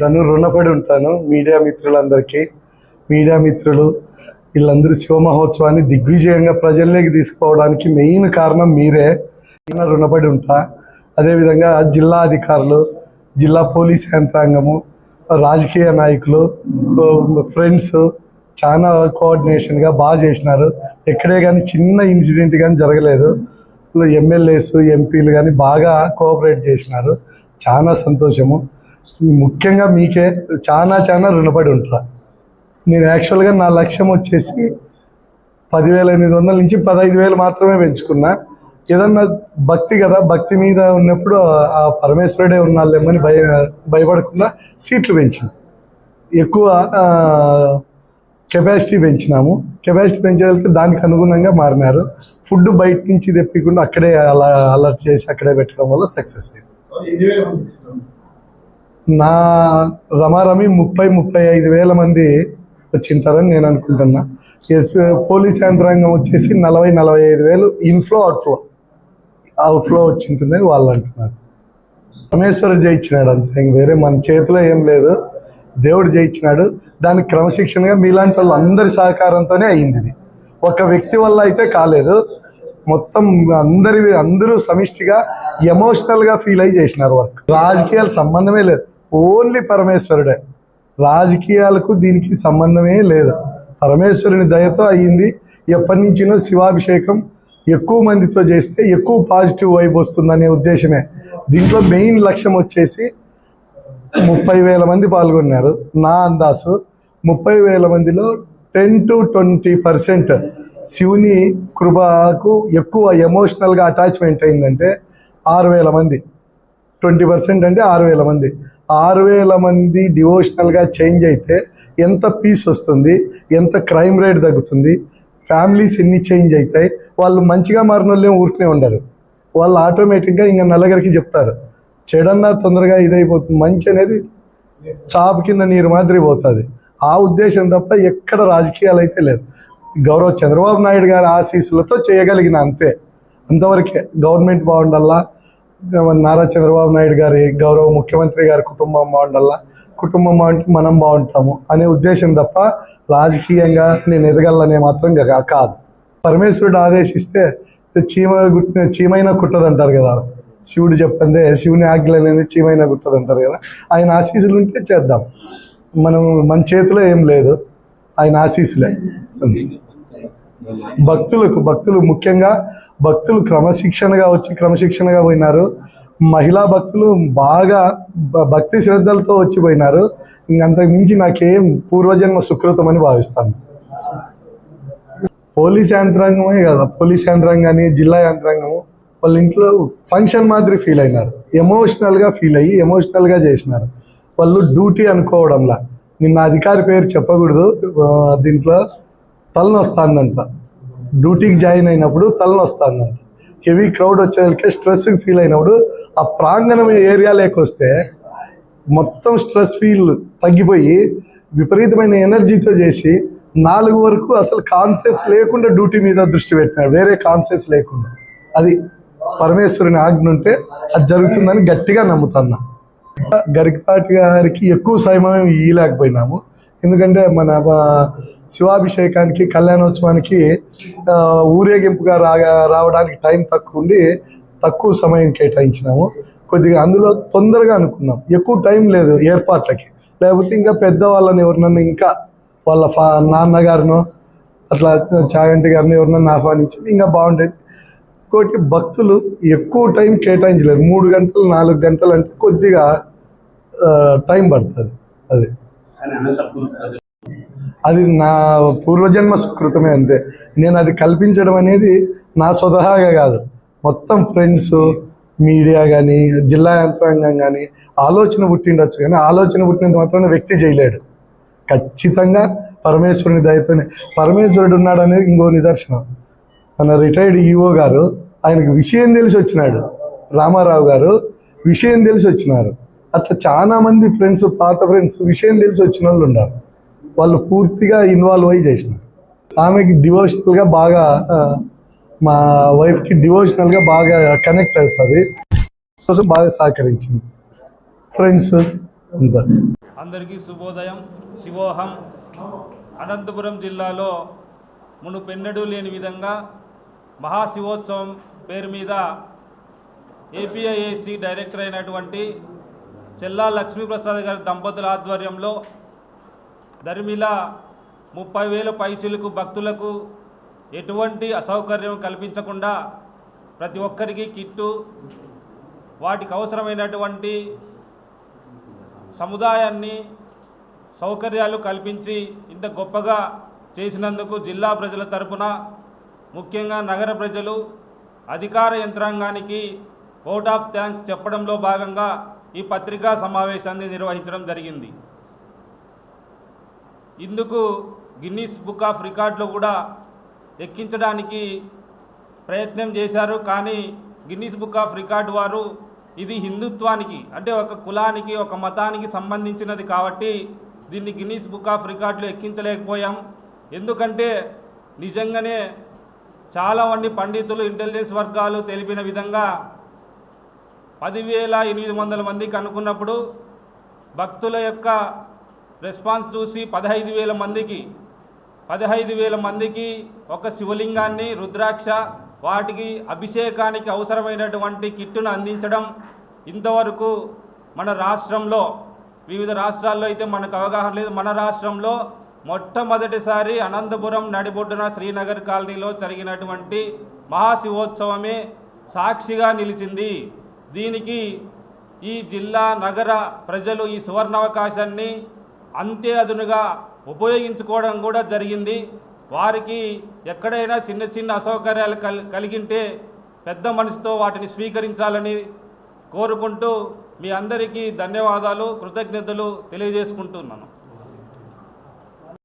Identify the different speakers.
Speaker 1: నన్ను రుణపడి ఉంటాను మీడియా మిత్రులందరికీ. మీడియా మిత్రులు వీళ్ళందరూ శివ మహోత్సవాన్ని దిగ్విజయంగా ప్రజల్లోకి తీసుకుపోవడానికి మెయిన్ కారణం మీరే. నేను రుణపడి ఉంటా. అదేవిధంగా జిల్లా అధికారులు, జిల్లా పోలీస్ యంత్రాంగము, రాజకీయ నాయకులు, ఫ్రెండ్స్ చాలా కోఆర్డినేషన్గా బాగా చేసినారు. ఎక్కడే కానీ చిన్న ఇన్సిడెంట్ కానీ జరగలేదు. ఎమ్మెల్యేస్, ఎంపీలు కానీ బాగా కోఆపరేట్ చేసినారు. చాలా సంతోషము. ముఖ్యంగా మీకే చాలా రుణపడి ఉంటా. నేను యాక్చువల్గా నా లక్ష్యం వచ్చేసి 10,800 నుంచి 15,000 మాత్రమే పెంచుకున్నా. ఏదన్నా భక్తి కదా, భక్తి మీద ఉన్నప్పుడు ఆ పరమేశ్వరుడే ఉన్నాళ్ళేమని భయపడకుండా సీట్లు పెంచింది. ఎక్కువ కెపాసిటీ పెంచినాము. కెపాసిటీ పెంచేదానికి దానికి అనుగుణంగా మారినారు. ఫుడ్ బయట నుంచి తెప్పకుండా అక్కడే అలర్ట్ చేసి అక్కడే పెట్టడం వల్ల సక్సెస్ అయింది. నా రమారమి 30-35,000 మంది వచ్చింటారని నేను అనుకుంటున్నా. పోలీస్ యంత్రాంగం వచ్చేసి 40-45,000 ఇన్ఫ్లో అవుట్ఫ్లో వచ్చింటుందని వాళ్ళు అంటున్నారు. పరమేశ్వరుడు జయించినాడు అంతే, ఇంక వేరే మన చేతిలో ఏం లేదు. దేవుడు జయించినాడు. దానికి క్రమశిక్షణగా మీలాంటి వాళ్ళు అందరి సహకారంతోనే అయ్యింది. ఇది ఒక వ్యక్తి వల్ల అయితే కాలేదు. మొత్తం అందరూ సమిష్టిగా ఎమోషనల్గా ఫీల్ అయ్యి చేసినారు వర్క్. రాజకీయాల సంబంధమే లేదు, ఓన్లీ పరమేశ్వరుడే. రాజకీయాలకు దీనికి సంబంధమే లేదు. పరమేశ్వరుని దయతో అయ్యింది. ఎప్పటి నుంచినో శివాభిషేకం ఎక్కువ మందితో చేస్తే ఎక్కువ పాజిటివ్ వైబ్ వస్తుందనే ఉద్దేశమే. దీంట్లో మెయిన్ లక్ష్యం వచ్చేసి 30,000 మంది పాల్గొన్నారు. నా అందాసు 30,000 మందిలో 10-20% శివుని కృపకు ఎక్కువ ఎమోషనల్గా అటాచ్మెంట్ అయిందంటే 6,000 మంది. 20% అంటే 6,000 మంది. 6,000 మంది డివోషనల్గా చేంజ్ అయితే ఎంత పీస్ వస్తుంది, ఎంత క్రైమ్ రేట్ తగ్గుతుంది, ఫ్యామిలీస్ ఎన్ని చేంజ్ అవుతాయి. వాళ్ళు మంచిగా మారిన వాళ్ళే ఊరికనే ఉండరు. వాళ్ళు ఆటోమేటిక్గా ఇంకా నలుగురికి చెప్తారు, చెడన్నా తొందరగా ఇదైపోతుంది, మంచి అనేది చాపు కింద నీరు మాదిరి పోతుంది. ఆ ఉద్దేశం తప్ప ఎక్కడ రాజకీయాలు అయితే లేదు. గౌరవ చంద్రబాబు నాయుడు గారి ఆశీస్సులతో చేయగలిగిన అంతే. అంతవరకే. గవర్నమెంట్ బాగుండాలా, నారా చంద్రబాబు నాయుడు గారి గౌరవ ముఖ్యమంత్రి గారి కుటుంబం బాగుండాలా, కుటుంబం బాగుంటే మనం బాగుంటాము అనే ఉద్దేశం తప్ప రాజకీయంగా నేను ఎదగలనే మాత్రం కాదు. పరమేశ్వరుడు ఆదేశిస్తే చీమైనా కుట్టదంటారు కదా. శివుడు చెప్పిందే, శివుని ఆజ్ఞలు అనేది చీమైనా కుట్టదంటారు కదా. ఆయన ఆశీస్సులు ఉంటే చేద్దాం. మన చేతిలో ఏం లేదు, ఆయన ఆశీస్సులే. భక్తులు ముఖ్యంగా భక్తులు క్రమశిక్షణగా పోయినారు. మహిళా భక్తులు బాగా భక్తి శ్రద్ధలతో వచ్చిపోయినారు. ఇంకంతకు మించి నాకేం పూర్వజన్మ సుకృతం అని భావిస్తాను. పోలీస్ యంత్రాంగమే కదా, పోలీస్ యంత్రాంగాన్ని, జిల్లా యంత్రాంగము వాళ్ళ ఇంట్లో ఫంక్షన్ మాదిరి ఫీల్ అయినారు. ఎమోషనల్గా ఫీల్ అయ్యి ఎమోషనల్గా చేసినారు. వాళ్ళు డ్యూటీ అనుకోవడంలా. నిన్న అధికారి పేరు చెప్పకూడదు, దీంట్లో తలనొస్తుందంట. డ్యూటీకి జాయిన్ అయినప్పుడు తలనొస్తుందంట. హెవీ క్రౌడ్ వచ్చేసరికి స్ట్రెస్ ఫీల్ అయినప్పుడు ఆ ప్రాంగణం ఏరియాలోకి వస్తే మొత్తం స్ట్రెస్ ఫీల్ తగ్గిపోయి విపరీతమైన ఎనర్జీతో చేసి 4 వరకు అసలు కాన్షియస్ లేకుండా డ్యూటీ మీద దృష్టి పెట్టినాడు, వేరే కాన్షియస్ లేకుండా. అది పరమేశ్వరుని ఆజ్ఞ ఉంటే అది జరుగుతుందని గట్టిగా నమ్ముతున్నా. గరికపాటి గారికి ఎక్కువ సమయం ఇవ్వలేకపోయినాము. ఎందుకంటే మన శివాభిషేకానికి, కళ్యాణోత్సవానికి ఊరేగింపుగా రావడానికి టైం తక్కువ ఉండి తక్కువ సమయం కేటాయించినాము. కొద్దిగా అందులో తొందరగా అనుకున్నాం, ఎక్కువ టైం లేదు ఏర్పాట్లకి. లేకపోతే ఇంకా పెద్దవాళ్ళని ఎవరినన్నా, ఇంకా వాళ్ళ నాన్నగారినో అట్లా చాగంటి గారిని ఎవరినన్నా ఆహ్వానించి ఇంకా బాగుండేది. ఇంకోటి, భక్తులు ఎక్కువ టైం కేటాయించలేరు. 3 గంటలు 4 గంటలు అంటే కొద్దిగా టైం పడుతుంది. అది నా పూర్వజన్మ సుకృతమే అంతే. నేను అది కల్పించడం అనేది నా స్వతహాగా కాదు, మొత్తం ఫ్రెండ్స్, మీడియా కానీ, జిల్లా యంత్రాంగం కానీ ఆలోచన పుట్టిండొచ్చు. కానీ ఆలోచన పుట్టినంత మాత్రమే వ్యక్తి చేయలేడు. ఖచ్చితంగా పరమేశ్వరుని దయతోనే. పరమేశ్వరుడు ఉన్నాడు అనేది ఇంకో నిదర్శనం. మన రిటైర్డ్ ఈఓ గారు, ఆయనకు విషయం తెలిసి వచ్చినాడు. రామారావు గారు విషయం తెలిసి వచ్చినారు. అట్లా చాలామంది ఫ్రెండ్స్, పాత ఫ్రెండ్స్ విషయం తెలిసి వచ్చిన వాళ్ళు ఉన్నారు. వాళ్ళు పూర్తిగా ఇన్వాల్వ్ అయ్యి చేసినారు. ఆమెకి డివోషనల్గా బాగా, మా వైఫ్కి డివోషనల్గా బాగా కనెక్ట్ అవుతుంది, బాగా సహకరించింది. ఫ్రెండ్స్ ఉంటారు.
Speaker 2: అందరికీ శుభోదయం. శివోహం. అనంతపురం జిల్లాలో మునుపెన్నడూ లేని విధంగా మహాశివోత్సవం పేరు మీద ఏపీఐఏసి డైరెక్టర్ అయినటువంటి చెల్లా లక్ష్మీప్రసాద్ గారి దంపతుల ఆధ్వర్యంలో దరిమిల 30,000 పైసలకు భక్తులకు ఎటువంటి అసౌకర్యం కల్పించకుండా ప్రతి ఒక్కరికి కిట్టు, వాటికి అవసరమైనటువంటి సముదాయాన్ని సౌకర్యాలు కల్పించి ఇంత గొప్పగా చేసినందుకు జిల్లా ప్రజల తరపున, ముఖ్యంగా నగర ప్రజలు, అధికార యంత్రాంగానికి ఓట్ ఆఫ్ థ్యాంక్స్ చెప్పడంలో భాగంగా ఈ పత్రికా సమావేశాన్ని నిర్వహించడం జరిగింది. ఇందుకు గిన్నీస్ బుక్ ఆఫ్ రికార్డులో కూడా ఎక్కించడానికి ప్రయత్నం చేశారు. కానీ గిన్నీస్ బుక్ ఆఫ్ రికార్డు వారు ఇది హిందుత్వానికి, అంటే ఒక కులానికి, ఒక మతానికి సంబంధించినది కాబట్టి దీన్ని గిన్నీస్ బుక్ ఆఫ్ రికార్డులో ఎక్కించలేకపోయాం. ఎందుకంటే నిజంగానే చాలామంది పండితులు, ఇంటెలిజెన్స్ వర్గాలు తెలిపిన విధంగా 10,800 మందికి అనుకున్నప్పుడు భక్తుల యొక్క రెస్పాన్స్ చూసి 15,000 మందికి ఒక శివలింగాన్ని, రుద్రాక్ష, వాటికి అభిషేకానికి అవసరమైనటువంటి కిట్టును అందించడం ఇంతవరకు మన రాష్ట్రంలో, వివిధ రాష్ట్రాల్లో అయితే మనకు అవగాహన లేదు, మన రాష్ట్రంలో మొట్టమొదటిసారి అనంతపురం నడిబొడ్డున శ్రీనగర్ కాలనీలో జరిగినటువంటి మహాశివోత్సవమే సాక్షిగా నిలిచింది. దీనికి ఈ జిల్లా నగర ప్రజలు ఈ సువర్ణావకాశాన్ని అంతే అదునుగా ఉపయోగించుకోవడం కూడా జరిగింది. వారికి ఎక్కడైనా చిన్న చిన్న అసౌకర్యాలు కలిగింటే పెద్ద మనసుతో వాటిని స్వీకరించాలని కోరుకుంటూ మీ అందరికీ ధన్యవాదాలు, కృతజ్ఞతలు తెలియజేసుకుంటున్నాను.